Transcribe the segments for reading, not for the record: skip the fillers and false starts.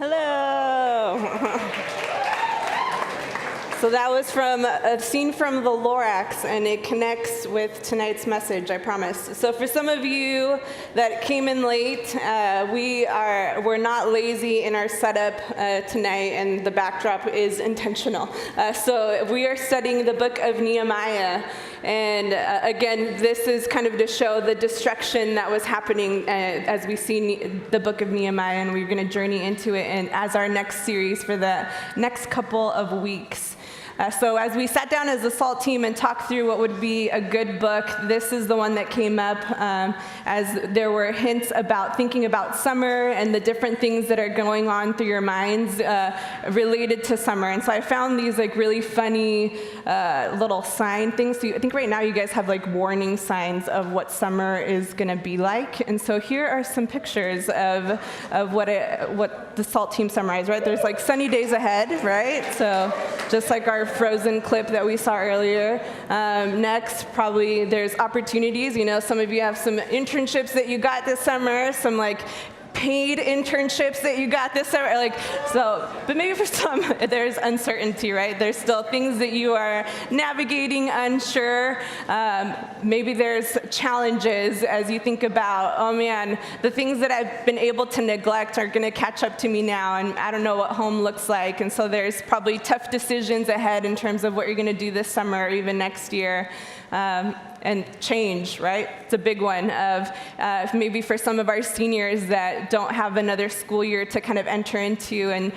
Hello. So that was from a scene from the Lorax, and it connects with tonight's message, I promise. So for some of you that came in late, we're not lazy in our setup tonight, and the backdrop is intentional. So we are studying the book of Nehemiah, and again, this is kind of to show the destruction that was happening as we see the book of Nehemiah, and we're going to journey into it and as our next series for the next couple of weeks. So as we sat down as a SALT team and talked through what would be a good book, this is the one that came up as there were hints about thinking about summer and the different things that are going on through your minds related to summer. And so I found these like really funny little sign things. So I think right now you guys have like warning signs of what summer is going to be like. And so here are some pictures of what the SALT team summarized, right? There's like sunny days ahead, right? So just like our Frozen clip that we saw earlier. Next, probably there's opportunities. You know, some of you have some internships that you got this summer, some like paid internships that you got this summer, but maybe for some there's uncertainty, right? There's still things that you are navigating, unsure. Maybe there's challenges as you think about, oh man, the things that I've been able to neglect are going to catch up to me now, and I don't know what home looks like. And so there's probably tough decisions ahead in terms of what you're going to do this summer or even next year. And change, right? It's a big one of maybe for some of our seniors that don't have another school year to kind of enter into, and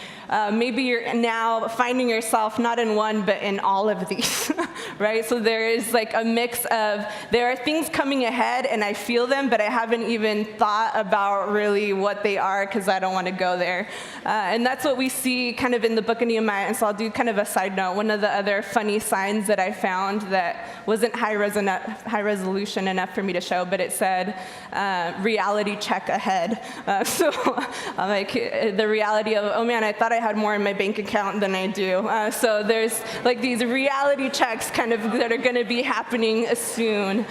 maybe you're now finding yourself not in one, but in all of these, right? So there is like a mix of, there are things coming ahead and I feel them, but I haven't even thought about really what they are because I don't want to go there. And that's what we see kind of in the book of Nehemiah. And so I'll do kind of a side note. One of the other funny signs that I found that wasn't high resolution enough for me to show, but it said reality check ahead. So like the reality of, oh man, I thought I had more in my bank account than I do. So there's like these reality checks kind of that are going to be happening soon.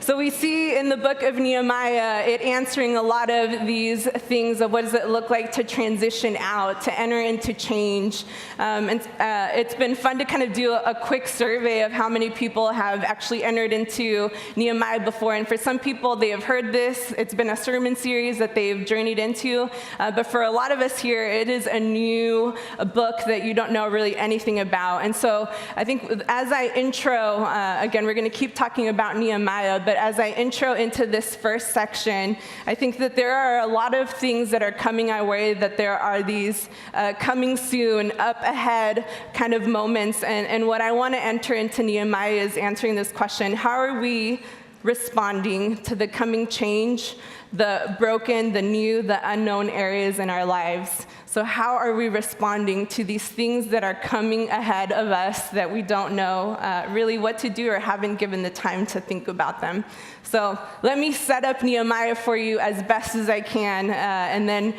So we see in the book of Nehemiah it answering a lot of these things of what does it look like to transition out, to enter into change. And it's been fun to kind of do a quick survey of how many people have actually entered into Nehemiah before. And for some people, they have heard this. It's been a sermon series that they've journeyed into. But for a lot of us here, it is a new book that you don't know really anything about. And so I think as I intro, again, we're going to keep talking about Nehemiah, but as I intro into this first section, I think that there are a lot of things that are coming our way, that there are these coming soon, up ahead kind of moments. And what I want to enter into Nehemiah is answering this question: how are we responding to the coming change, the broken, the new, the unknown areas in our lives? So how are we responding to these things that are coming ahead of us that we don't know really what to do or haven't given the time to think about them? So let me set up Nehemiah for you as best as I can, and then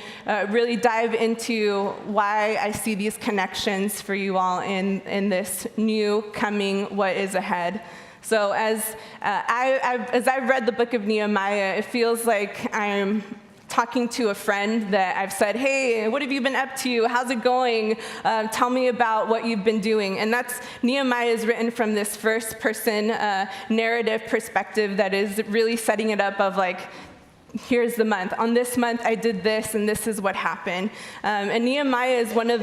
really dive into why I see these connections for you all in this new coming, what is ahead. So as I've read the book of Nehemiah, it feels like I'm talking to a friend that I've said, hey, what have you been up to? How's it going? Tell me about what you've been doing. And Nehemiah is written from this first person narrative perspective that is really setting it up of like, here's the month. On this month, I did this, and this is what happened. And Nehemiah is one of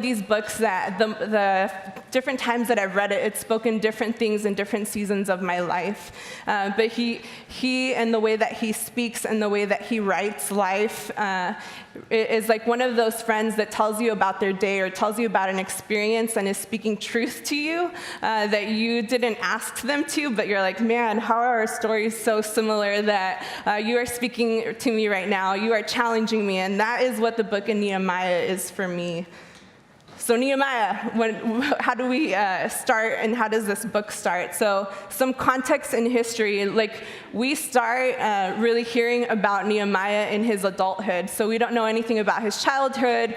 these books that the different times that I've read it, it's spoken different things in different seasons of my life. But he and the way that he speaks and the way that he writes life is like one of those friends that tells you about their day or tells you about an experience and is speaking truth to you that you didn't ask them to, but you're like, man, how are our stories so similar that you are speaking to me right now, you are challenging me, and that is what the book of Nehemiah is for me. So Nehemiah, how do we start, and how does this book start? So some context in history, like we start really hearing about Nehemiah in his adulthood. So we don't know anything about his childhood,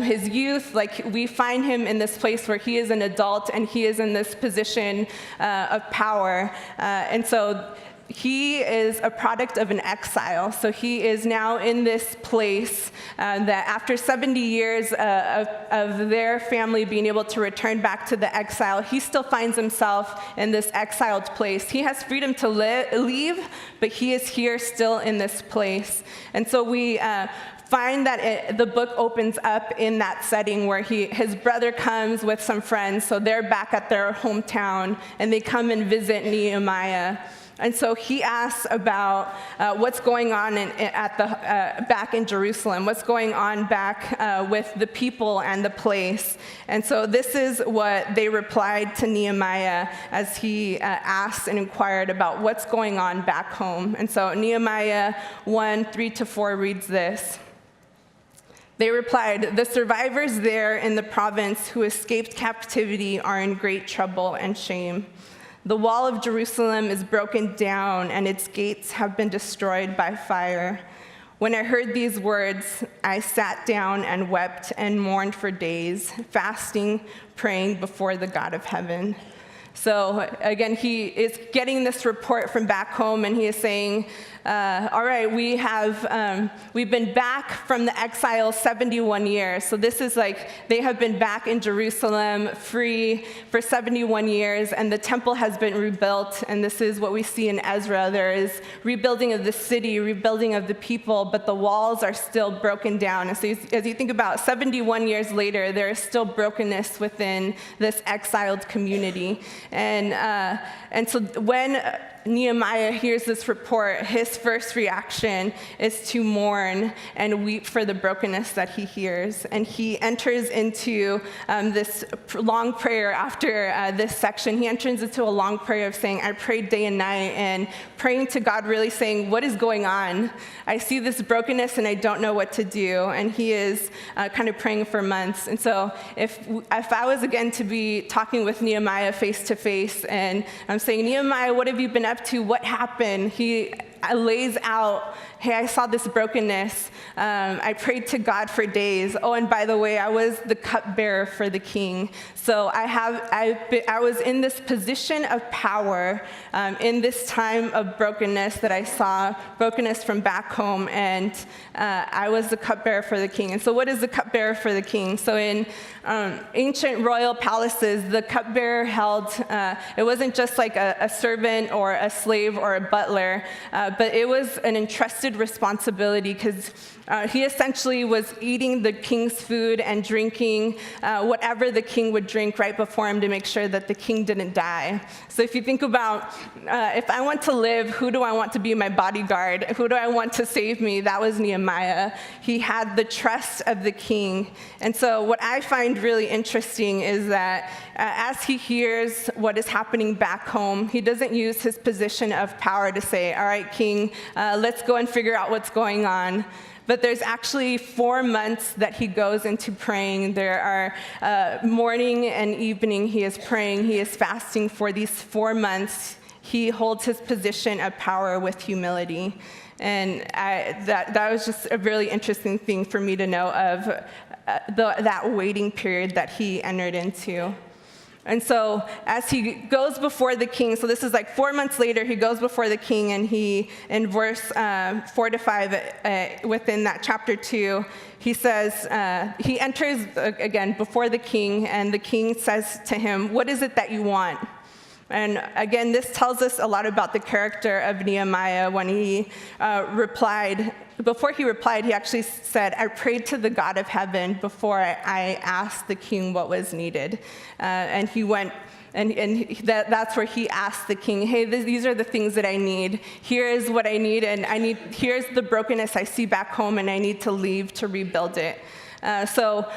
his youth. Like we find him in this place where he is an adult and he is in this position of power. And so he is a product of an exile. So he is now in this place that after 70 years of their family being able to return back to the exile, he still finds himself in this exiled place. He has freedom to leave, but he is here still in this place. And so we find that the book opens up in that setting where his brother comes with some friends, so they're back at their hometown, and they come and visit Nehemiah. And so he asks about what's going on back in Jerusalem, what's going on back with the people and the place. And so this is what they replied to Nehemiah as he asked and inquired about what's going on back home. And so Nehemiah 1:3-4 reads this. They replied, "The survivors there in the province who escaped captivity are in great trouble and shame. The wall of Jerusalem is broken down, and its gates have been destroyed by fire. When I heard these words, I sat down and wept and mourned for days, fasting, praying before the God of heaven." So again, he is getting this report from back home, and he is saying, all right, we've been back from the exile 71 years. So this is like they have been back in Jerusalem free for 71 years, and the temple has been rebuilt. And this is what we see in Ezra. There is rebuilding of the city, rebuilding of the people, but the walls are still broken down. And so as you think about 71 years later, there is still brokenness within this exiled community. And so when Nehemiah hears this report, his first reaction is to mourn and weep for the brokenness that he hears. And he enters into this long prayer after this section. He enters into a long prayer of saying, I prayed day and night, and praying to God, really saying, what is going on? I see this brokenness and I don't know what to do. And he is kind of praying for months. And so if I was again to be talking with Nehemiah face to face, and I'm saying, Nehemiah, what have you been up to? What happened? He lays out, hey, I saw this brokenness. I prayed to God for days. Oh, and by the way, I was the cupbearer for the king. So I was in this position of power in this time of brokenness that I saw, brokenness from back home, and I was the cupbearer for the king. And so what is the cupbearer for the king? So in ancient royal palaces, the cupbearer held, it wasn't just like a servant or a slave or a butler, but it was an entrusted responsibility, because he essentially was eating the king's food and drinking whatever the king would drink right before him to make sure that the king didn't die. So if you think about, if I want to live, who do I want to be my bodyguard? Who do I want to save me? That was Nehemiah. He had the trust of the king. And so what I find really interesting is that as he hears what is happening back home, he doesn't use his position of power to say, all right, king, let's go and figure out what's going on. But there's actually 4 months that he goes into praying. There are morning and evening he is praying. He is fasting for these 4 months. He holds his position of power with humility. And that was just a really interesting thing for me to know of that waiting period that he entered into. And so as he goes before the king, so this is like 4 months later, he goes before the king, and he, in verse 4-5, within that chapter 2, he says, he enters again before the king, and the king says to him, what is it that you want? And again, this tells us a lot about the character of Nehemiah. When he replied, before he replied, he actually said, I prayed to the God of heaven before I asked the king what was needed. And he went, and that's where he asked the king, hey, these are the things that I need. Here is what I need, and here's the brokenness I see back home, and I need to leave to rebuild it. So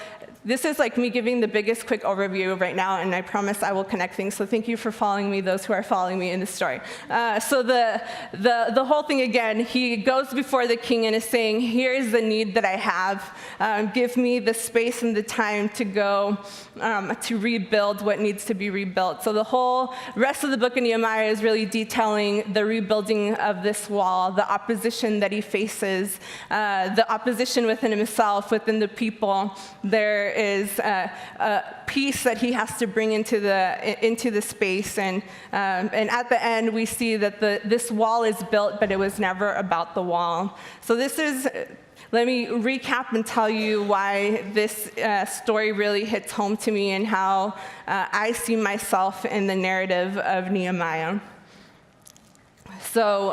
this is like me giving the biggest quick overview right now, and I promise I will connect things. So thank you for following me, those who are following me in this story. So the whole thing again, he goes before the king and is saying, here's the need that I have. Give me the space and the time to go to rebuild what needs to be rebuilt. So the whole rest of the book of Nehemiah is really detailing the rebuilding of this wall, the opposition that he faces, the opposition within himself, within the people. There is a peace that he has to bring into the space. And at the end, we see that this wall is built, but it was never about the wall. So let me recap and tell you why this story really hits home to me and how I see myself in the narrative of Nehemiah. So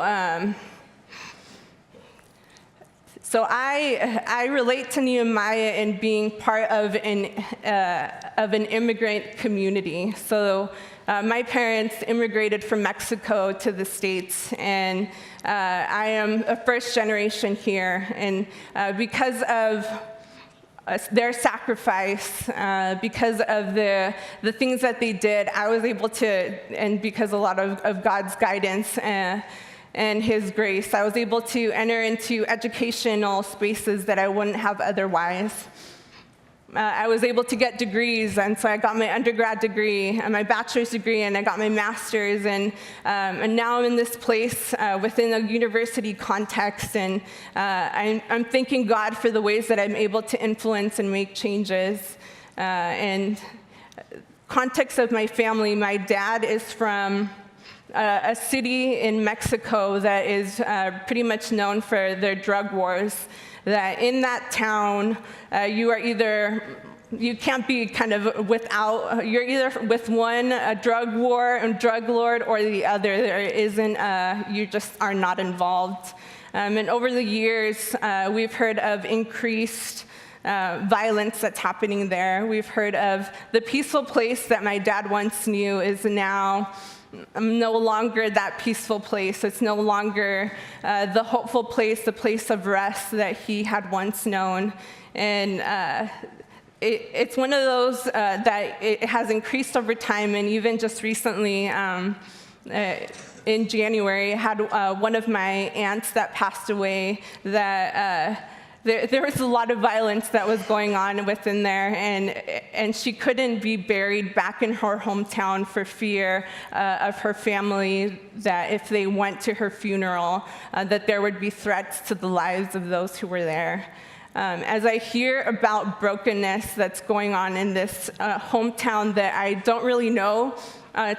I relate to Nehemiah in being part of an immigrant community. So my parents immigrated from Mexico to the States, and I am a first generation here. And because of their sacrifice, because of the things that they did, I was able to, and because a lot of God's guidance and his grace, I was able to enter into educational spaces that I wouldn't have otherwise. I was able to get degrees, and so I got my undergrad degree and my bachelor's degree, and I got my master's, and now I'm in this place within a university context, and I'm thanking God for the ways that I'm able to influence and make changes. And context of my family, my dad is from a city in Mexico that is pretty much known for their drug wars. That in that town, you can't be kind of without, you're either with one, a drug war and drug lord, or the other. There isn't, you just are not involved. And over the years, we've heard of increased violence that's happening there. We've heard of the peaceful place that my dad once knew is now no longer that peaceful place. It's no longer the hopeful place, the place of rest that he had once known. And it's one of those that it has increased over time. And even just recently, in January, I had one of my aunts that passed away that there was a lot of violence that was going on within there, and she couldn't be buried back in her hometown for fear of her family, that if they went to her funeral, that there would be threats to the lives of those who were there. As I hear about brokenness that's going on in this hometown that I don't really know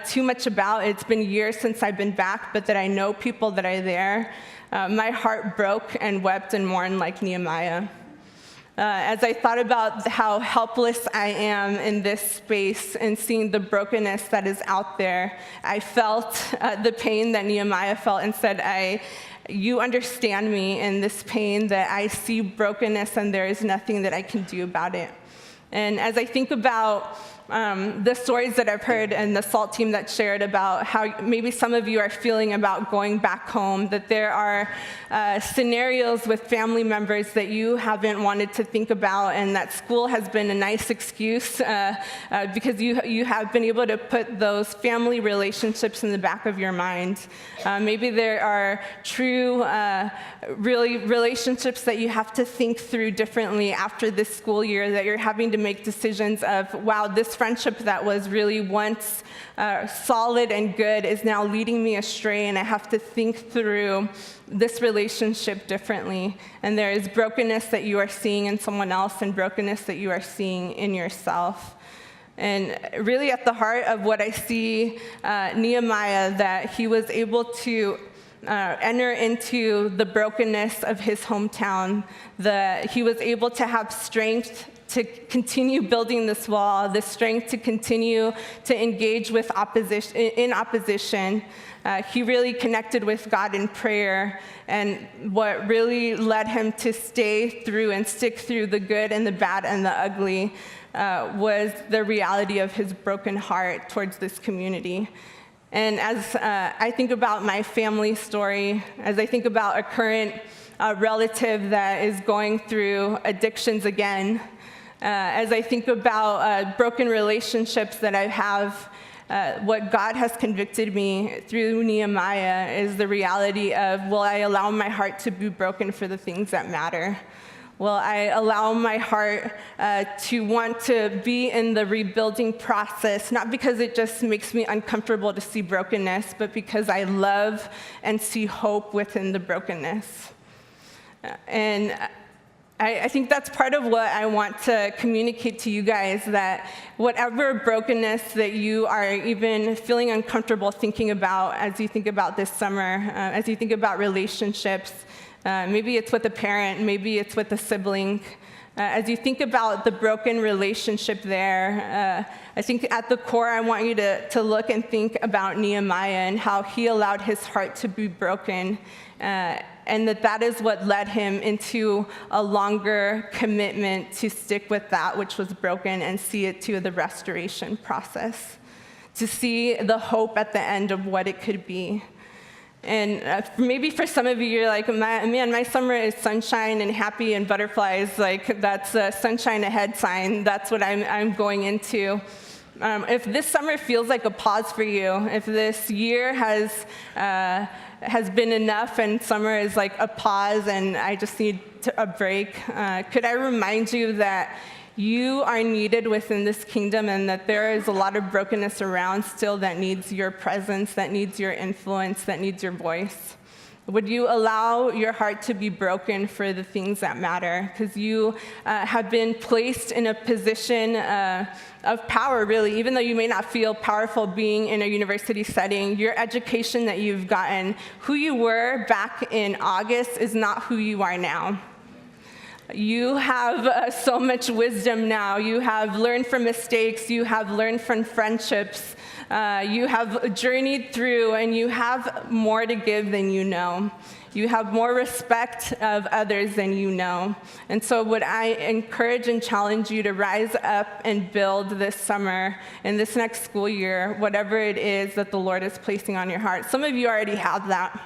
too much about, it's been years since I've been back, but that I know people that are there, my heart broke and wept and mourned like Nehemiah. As I thought about how helpless I am in this space and seeing the brokenness that is out there, I felt the pain that Nehemiah felt and said, you understand me in this pain, that I see brokenness and there is nothing that I can do about it. And as I think about the stories that I've heard and the SALT team that shared about how maybe some of you are feeling about going back home, that there are scenarios with family members that you haven't wanted to think about, and that school has been a nice excuse because you have been able to put those family relationships in the back of your mind. Maybe there are true, really relationships that you have to think through differently after this school year, that you're having to make decisions of, wow, this friendship that was really once solid and good is now leading me astray, and I have to think through this relationship differently. And there is brokenness that you are seeing in someone else and brokenness that you are seeing in yourself. And really at the heart of what I see Nehemiah, that he was able to enter into the brokenness of his hometown, that he was able to have strength to continue building this wall, the strength to continue to engage with opposition. He really connected with God in prayer, and what really led him to stay through and stick through the good and the bad and the ugly was the reality of his broken heart towards this community. And as I think about my family story, as I think about a current relative that is going through addictions again, as I think about broken relationships that I have, what God has convicted me through Nehemiah is the reality of, will I allow my heart to be broken for the things that matter? Will I allow my heart to want to be in the rebuilding process, not because it just makes me uncomfortable to see brokenness, but because I love and see hope within the brokenness? And I think that's part of what I want to communicate to you guys, that whatever brokenness that you are even feeling uncomfortable thinking about as you think about this summer, as you think about relationships, maybe it's with a parent, maybe it's with a sibling, as you think about the broken relationship there, I think at the core I want you to look and think about Nehemiah and how he allowed his heart to be broken, and that is what led him into a longer commitment to stick with that which was broken and see it to the restoration process, to see the hope at the end of what it could be. And maybe for some of you, you're like, my summer is sunshine and happy and butterflies. Like, that's a sunshine ahead sign. That's what I'm going into. If this summer feels like a pause for you, if this year has been enough and summer is like a pause and I just need a break, could I remind you that you are needed within this kingdom and that there is a lot of brokenness around still that needs your presence, that needs your influence, that needs your voice? Would you allow your heart to be broken for the things that matter? Because you have been placed in a position of power, really. Even though you may not feel powerful being in a university setting, your education that you've gotten, who you were back in August is not who you are now. You have so much wisdom now. You have learned from mistakes. You have learned from friendships. You have journeyed through, and you have more to give than you know. You have more respect of others than you know. And so would I encourage and challenge you to rise up and build this summer and this next school year, whatever it is that the Lord is placing on your heart. Some of you already have that.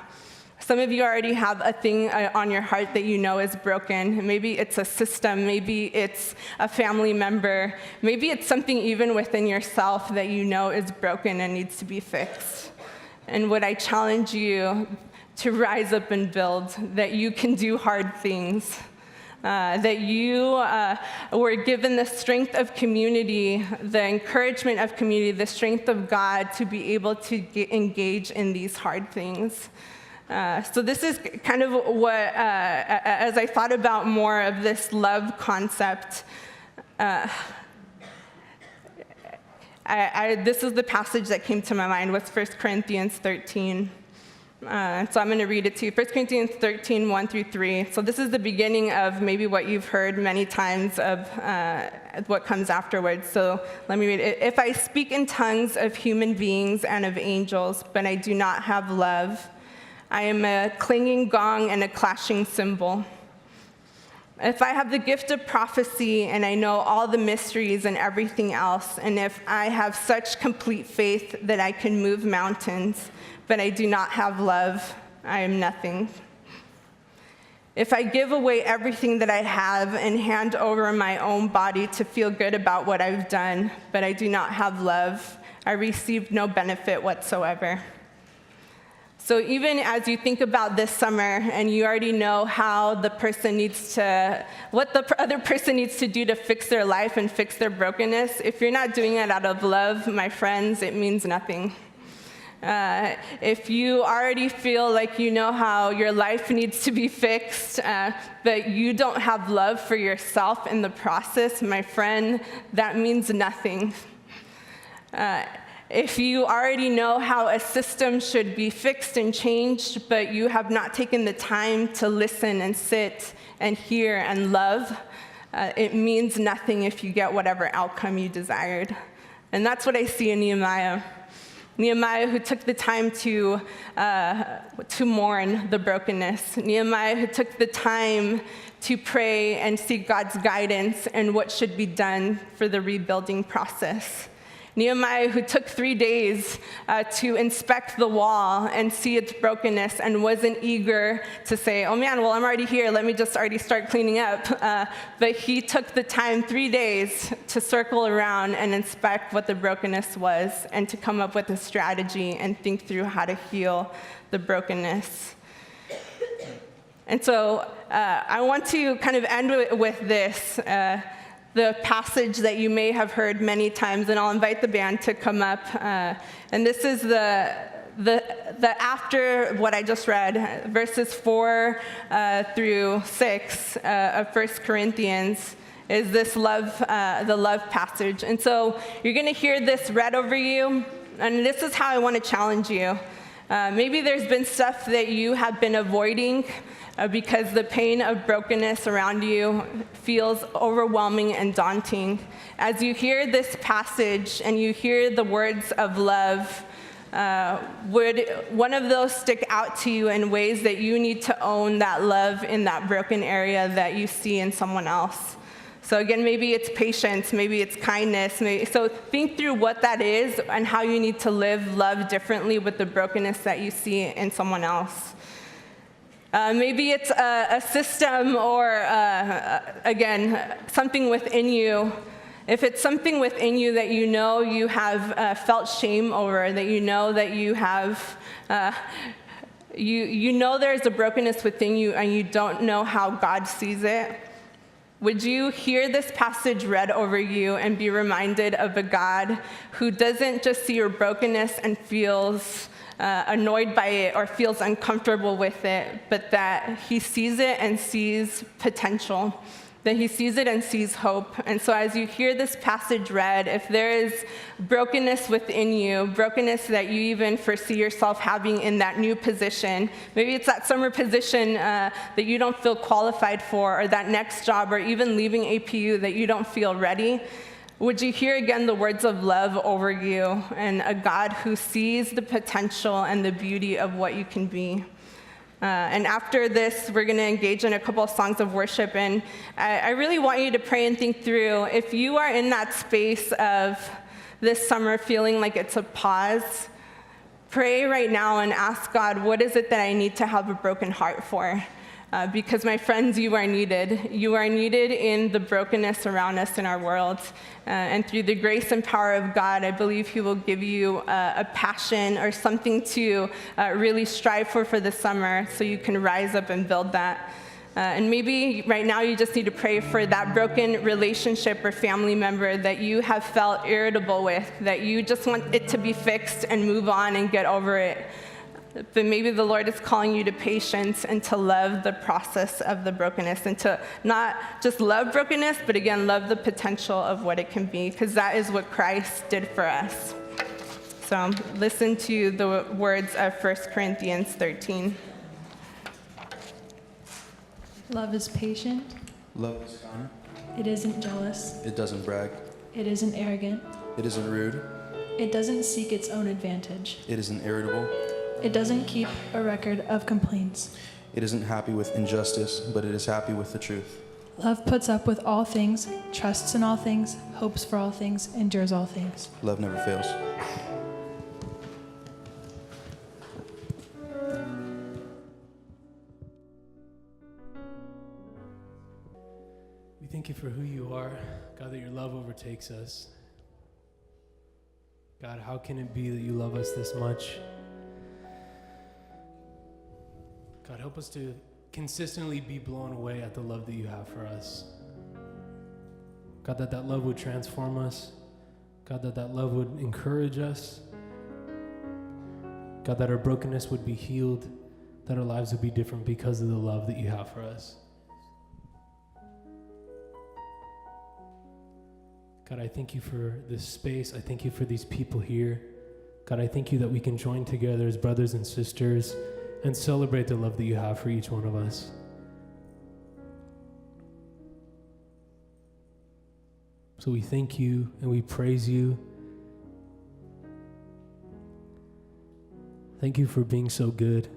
Some of you already have a thing on your heart that you know is broken. Maybe it's a system. Maybe it's a family member. Maybe it's something even within yourself that you know is broken and needs to be fixed. And would I challenge you to rise up and build, that you can do hard things, that you were given the strength of community, the encouragement of community, the strength of God to be able to engage in these hard things. So this is kind of what, as I thought about more of this love concept, this is the passage that came to my mind, was 1 Corinthians 13. So I'm going to read it to you. 1 Corinthians 13, 1 through 3. So this is the beginning of maybe what you've heard many times of what comes afterwards. So let me read it. If I speak in tongues of human beings and of angels, but I do not have love, I am a clanging gong and a clashing cymbal. If I have the gift of prophecy and I know all the mysteries and everything else, and if I have such complete faith that I can move mountains, but I do not have love, I am nothing. If I give away everything that I have and hand over my own body to feel good about what I've done, but I do not have love, I receive no benefit whatsoever. So even as you think about this summer and you already know how the person needs to, what the other person needs to do to fix their life and fix their brokenness, if you're not doing it out of love, my friends, it means nothing. If you already feel like you know how your life needs to be fixed, but you don't have love for yourself in the process, my friend, that means nothing. If you already know how a system should be fixed and changed, but you have not taken the time to listen and sit and hear and love, it means nothing if you get whatever outcome you desired. And that's what I see in Nehemiah. Nehemiah, who took the time to mourn the brokenness. Nehemiah, who took the time to pray and seek God's guidance and what should be done for the rebuilding process. Nehemiah, who took 3 days to inspect the wall and see its brokenness and wasn't eager to say, oh man, well, I'm already here, let me just already start cleaning up. But he took the time, 3 days, to circle around and inspect what the brokenness was and to come up with a strategy and think through how to heal the brokenness. And so I want to kind of end with this. The passage that you may have heard many times, and I'll invite the band to come up. And this is the after what I just read, verses 4 through 6 of 1 Corinthians, is this love, the love passage. And so you're going to hear this read over you, and this is how I want to challenge you. Maybe there's been stuff that you have been avoiding because the pain of brokenness around you feels overwhelming and daunting. As you hear this passage and you hear the words of love, would one of those stick out to you in ways that you need to own that love in that broken area that you see in someone else? So again, maybe it's patience, maybe it's kindness. So think through what that is and how you need to live love differently with the brokenness that you see in someone else. Maybe it's a system or, again, something within you. If it's something within you that you know you have felt shame over, that you know that you have, you know there's a brokenness within you and you don't know how God sees it, would you hear this passage read over you and be reminded of a God who doesn't just see your brokenness and feels annoyed by it or feels uncomfortable with it, but that he sees it and sees potential, that he sees it and sees hope. And so as you hear this passage read, if there is brokenness within you, brokenness that you even foresee yourself having in that new position, maybe it's that summer position that you don't feel qualified for, or that next job, or even leaving APU that you don't feel ready, would you hear again the words of love over you and a God who sees the potential and the beauty of what you can be? And after this, we're going to engage in a couple of songs of worship. And I really want you to pray and think through, if you are in that space of this summer feeling like it's a pause, pray right now and ask God, what is it that I need to have a broken heart for? Because my friends, you are needed. You are needed in the brokenness around us in our world. And through the grace and power of God, I believe he will give you a passion or something to really strive for the summer so you can rise up and build that. And maybe right now you just need to pray for that broken relationship or family member that you have felt irritable with, that you just want it to be fixed and move on and get over it. But maybe the Lord is calling you to patience and to love the process of the brokenness, and to not just love brokenness, but again, love the potential of what it can be, because that is what Christ did for us. So listen to the words of 1 Corinthians 13. Love is patient. Love is kind. It isn't jealous. It doesn't brag. It isn't arrogant. It isn't rude. It doesn't seek its own advantage. It isn't irritable. It doesn't keep a record of complaints. It isn't happy with injustice, but it is happy with the truth. Love puts up with all things, trusts in all things, hopes for all things, endures all things. Love never fails. We thank you for who you are, God, that your love overtakes us. God, how can it be that you love us this much? God, help us to consistently be blown away at the love that you have for us. God, that love would transform us. God, that love would encourage us. God, that our brokenness would be healed, that our lives would be different because of the love that you have for us. God, I thank you for this space. I thank you for these people here. God, I thank you that we can join together as brothers and sisters and celebrate the love that you have for each one of us. So we thank you and we praise you. Thank you for being so good.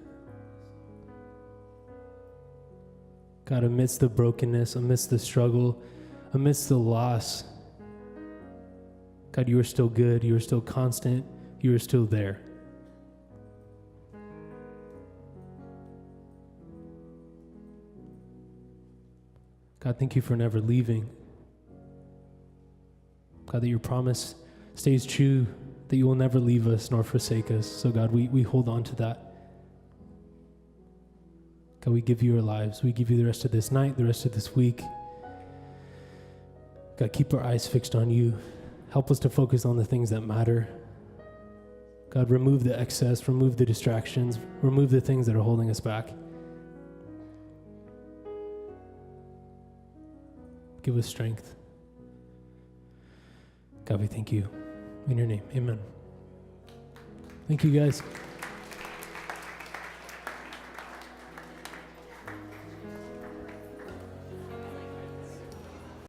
God, amidst the brokenness, amidst the struggle, amidst the loss, God, you are still good. You are still constant. You are still there. God, thank you for never leaving. God, that your promise stays true, that you will never leave us nor forsake us. So God, we hold on to that. God, we give you our lives. We give you the rest of this night, the rest of this week. God, keep our eyes fixed on you. Help us to focus on the things that matter. God, remove the excess, remove the distractions, remove the things that are holding us back. Give us strength. God, we thank you. In your name, amen. Thank you, guys.